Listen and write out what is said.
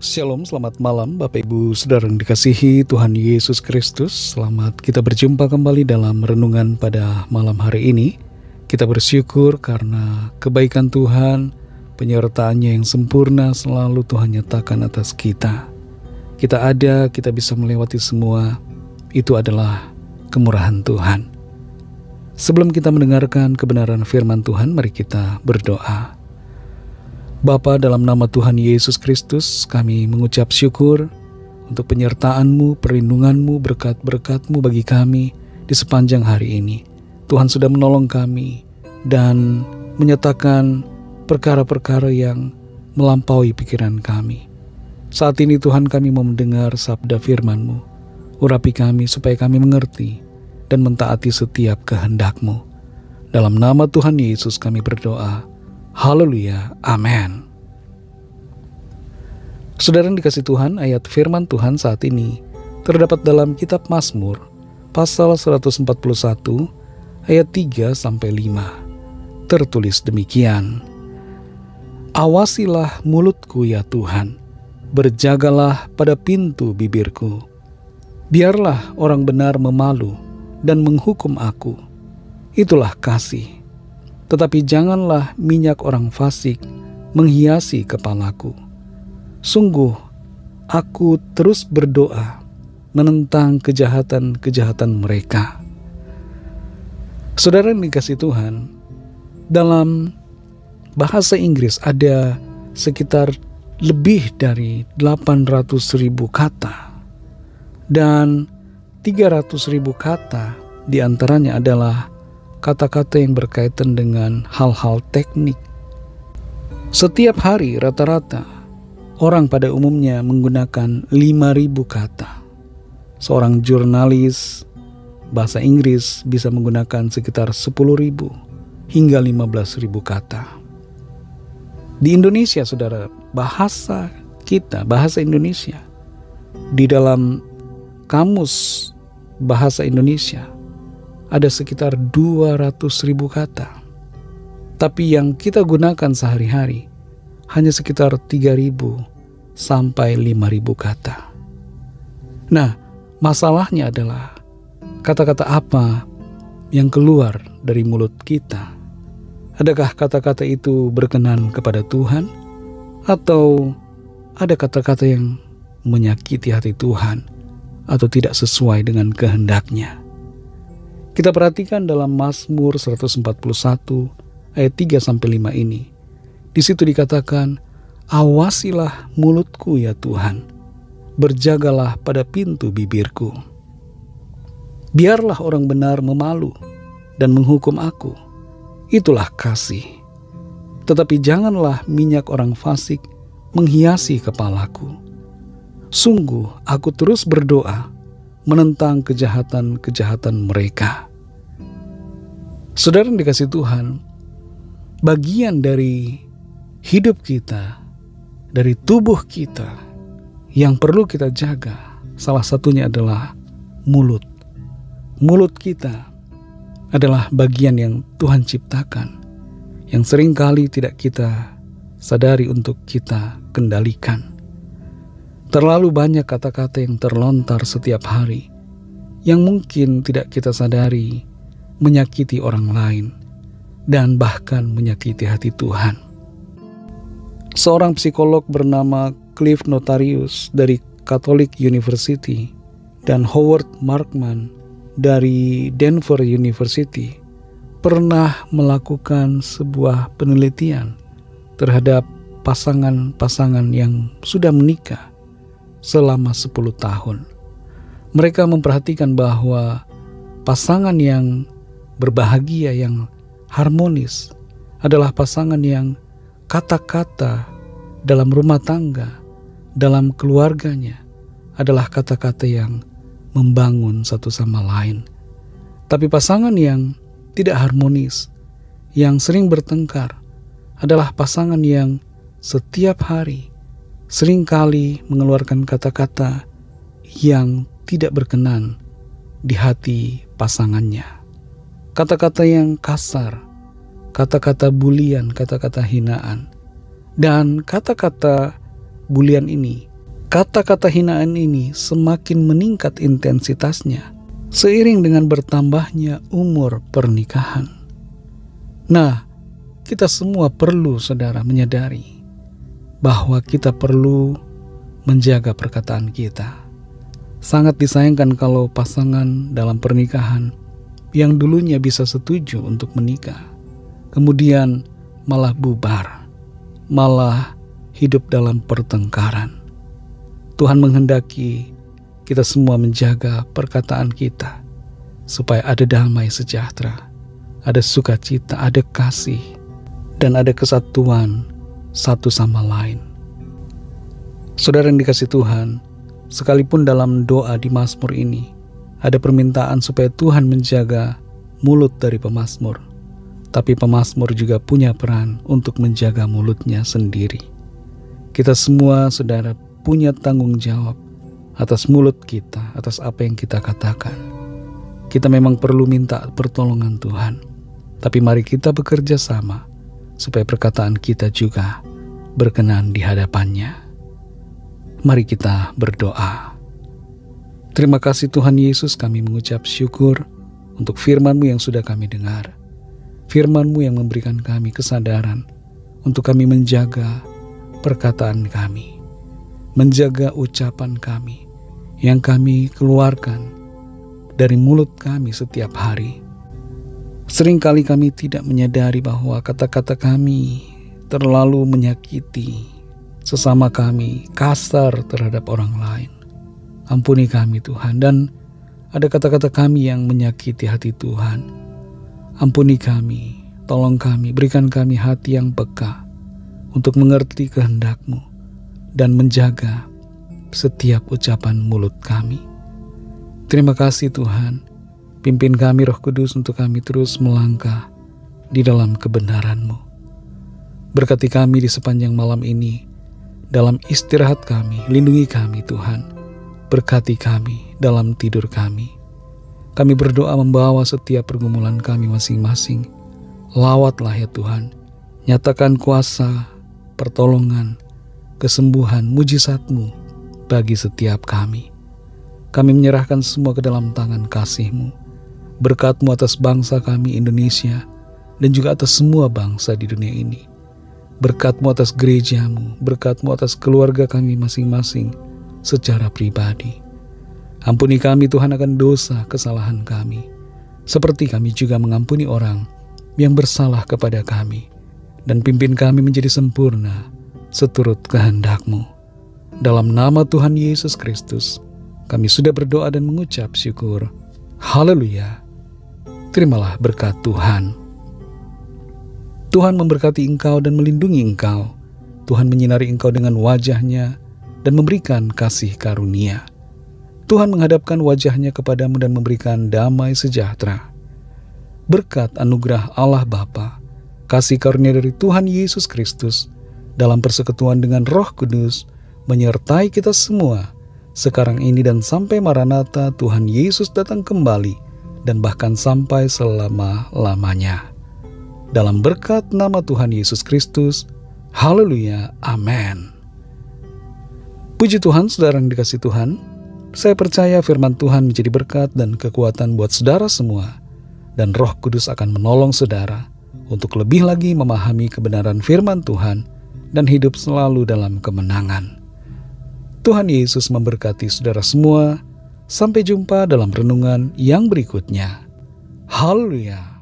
Shalom, selamat malam Bapak Ibu Saudara yang dikasihi Tuhan Yesus Kristus. Selamat kita berjumpa kembali dalam renungan pada malam hari ini. Kita bersyukur karena kebaikan Tuhan, penyertaan-Nya yang sempurna selalu Tuhan nyatakan atas kita. Kita ada, kita bisa melewati semua, itu adalah kemurahan Tuhan. Sebelum kita mendengarkan kebenaran firman Tuhan, mari kita berdoa. Bapa, dalam nama Tuhan Yesus Kristus, kami mengucap syukur untuk penyertaan-Mu, perlindungan-Mu, berkat-berkat-Mu bagi kami di sepanjang hari ini. Tuhan sudah menolong kami dan menyatakan perkara-perkara yang melampaui pikiran kami. Saat ini Tuhan, kami mau mendengar sabda firman-Mu. Urapi kami supaya kami mengerti dan mentaati setiap kehendak-Mu. Dalam nama Tuhan Yesus kami berdoa. Haleluya, amin. Saudara yang dikasih Tuhan, ayat firman Tuhan saat ini terdapat dalam kitab Mazmur pasal 141 ayat 3-5. Tertulis demikian: Awasilah mulutku ya Tuhan, berjagalah pada pintu bibirku. Biarlah orang benar memalu dan menghukum aku, itulah kasih. Tetapi janganlah minyak orang fasik menghiasi kepalaku. Sungguh, aku terus berdoa menentang kejahatan-kejahatan mereka. Saudara yang dikasihi Tuhan, dalam bahasa Inggris ada sekitar lebih dari 800.000 kata. Dan 300.000 kata diantaranya adalah kata-kata yang berkaitan dengan hal-hal teknik. Setiap hari rata-rata orang pada umumnya menggunakan 5.000 kata. Seorang jurnalis bahasa Inggris bisa menggunakan sekitar 10.000 hingga 15.000 kata. Di Indonesia, saudara, bahasa kita, bahasa Indonesia, di dalam kamus bahasa Indonesia ada sekitar 200.000 kata. Tapi yang kita gunakan sehari-hari hanya sekitar 3.000 sampai 5.000 kata. Nah, masalahnya adalah kata-kata apa yang keluar dari mulut kita. Adakah kata-kata itu berkenan kepada Tuhan? Atau ada kata-kata yang menyakiti hati Tuhan atau tidak sesuai dengan kehendak-Nya? Kita perhatikan dalam Mazmur 141 ayat 3-5 ini. Di situ dikatakan, awasilah mulutku ya Tuhan, berjagalah pada pintu bibirku. Biarlah orang benar memalu dan menghukum aku, itulah kasih. Tetapi janganlah minyak orang fasik menghiasi kepalaku. Sungguh aku terus berdoa menentang kejahatan-kejahatan mereka. Saudara yang dikasihi Tuhan, bagian dari hidup kita, dari tubuh kita yang perlu kita jaga, salah satunya adalah mulut. Mulut kita adalah bagian yang Tuhan ciptakan, yang seringkali tidak kita sadari untuk kita kendalikan. Terlalu banyak kata-kata yang terlontar setiap hari yang mungkin tidak kita sadari menyakiti orang lain dan bahkan menyakiti hati Tuhan. Seorang psikolog bernama Cliff Notarius dari Catholic University dan Howard Markman dari Denver University pernah melakukan sebuah penelitian terhadap pasangan-pasangan yang sudah menikah selama 10 tahun. Mereka memperhatikan bahwa pasangan yang berbahagia, yang harmonis adalah pasangan yang kata-kata dalam rumah tangga, dalam keluarganya adalah kata-kata yang membangun satu sama lain. Tapi pasangan yang tidak harmonis, yang sering bertengkar, adalah pasangan yang setiap hari seringkali mengeluarkan kata-kata yang tidak berkenan di hati pasangannya. Kata-kata yang kasar, kata-kata bulian, kata-kata hinaan. Dan kata-kata bulian ini kata-kata hinaan ini semakin meningkat intensitasnya seiring dengan bertambahnya umur pernikahan. Nah, kita semua perlu, saudara, menyadari bahwa kita perlu menjaga perkataan kita. Sangat disayangkan kalau pasangan dalam pernikahan yang dulunya bisa setuju untuk menikah, kemudian malah bubar, malah hidup dalam pertengkaran. Tuhan menghendaki kita semua menjaga perkataan kita supaya ada damai sejahtera, ada sukacita, ada kasih, dan ada kesatuan satu sama lain. Saudara yang dikasihi Tuhan, sekalipun dalam doa di Mazmur ini ada permintaan supaya Tuhan menjaga mulut dari pemazmur, tapi pemazmur juga punya peran untuk menjaga mulutnya sendiri. Kita semua, saudara, punya tanggung jawab atas mulut kita, atas apa yang kita katakan. Kita memang perlu minta pertolongan Tuhan, tapi mari kita bekerja sama supaya perkataan kita juga berkenan di hadapannya. Mari kita berdoa. Terima kasih Tuhan Yesus, kami mengucap syukur untuk firman-Mu yang sudah kami dengar. Firman-Mu yang memberikan kami kesadaran untuk kami menjaga perkataan kami, menjaga ucapan kami yang kami keluarkan dari mulut kami setiap hari. Seringkali kami tidak menyadari bahwa kata-kata kami terlalu menyakiti sesama kami, kasar terhadap orang lain. Ampuni kami Tuhan, dan ada kata-kata kami yang menyakiti hati Tuhan. Ampuni kami, tolong kami, berikan kami hati yang peka untuk mengerti kehendak-Mu dan menjaga setiap ucapan mulut kami. Terima kasih Tuhan, pimpin kami Roh Kudus untuk kami terus melangkah di dalam kebenaran-Mu. Berkati kami di sepanjang malam ini, dalam istirahat kami, lindungi kami Tuhan. Berkati kami dalam tidur kami. Kami berdoa membawa setiap pergumulan kami masing-masing. Lawatlah ya Tuhan, nyatakan kuasa, pertolongan, kesembuhan, mujizat-Mu bagi setiap kami. Kami menyerahkan semua ke dalam tangan kasih-Mu. Berkat-Mu atas bangsa kami Indonesia dan juga atas semua bangsa di dunia ini. Berkat-Mu atas gereja-Mu, berkat-Mu atas keluarga kami masing-masing secara pribadi. Ampuni kami Tuhan akan dosa kesalahan kami, seperti kami juga mengampuni orang yang bersalah kepada kami, dan pimpin kami menjadi sempurna seturut kehendak-Mu. Dalam nama Tuhan Yesus Kristus, kami sudah berdoa dan mengucap syukur. Haleluya. Terimalah berkat Tuhan. Tuhan memberkati engkau dan melindungi engkau. Tuhan menyinari engkau dengan wajah-Nya dan memberikan kasih karunia. Tuhan menghadapkan wajah-Nya kepadamu dan memberikan damai sejahtera. Berkat anugerah Allah Bapa, kasih karunia dari Tuhan Yesus Kristus, dalam persekutuan dengan Roh Kudus, menyertai kita semua, sekarang ini dan sampai Maranatha Tuhan Yesus datang kembali, dan bahkan sampai selama-lamanya. Dalam berkat nama Tuhan Yesus Kristus, haleluya, amin. Puji Tuhan, saudara yang dikasihi Tuhan, saya percaya firman Tuhan menjadi berkat dan kekuatan buat saudara semua, dan Roh Kudus akan menolong saudara untuk lebih lagi memahami kebenaran firman Tuhan dan hidup selalu dalam kemenangan. Tuhan Yesus memberkati saudara semua. Sampai jumpa dalam renungan yang berikutnya. Haleluya.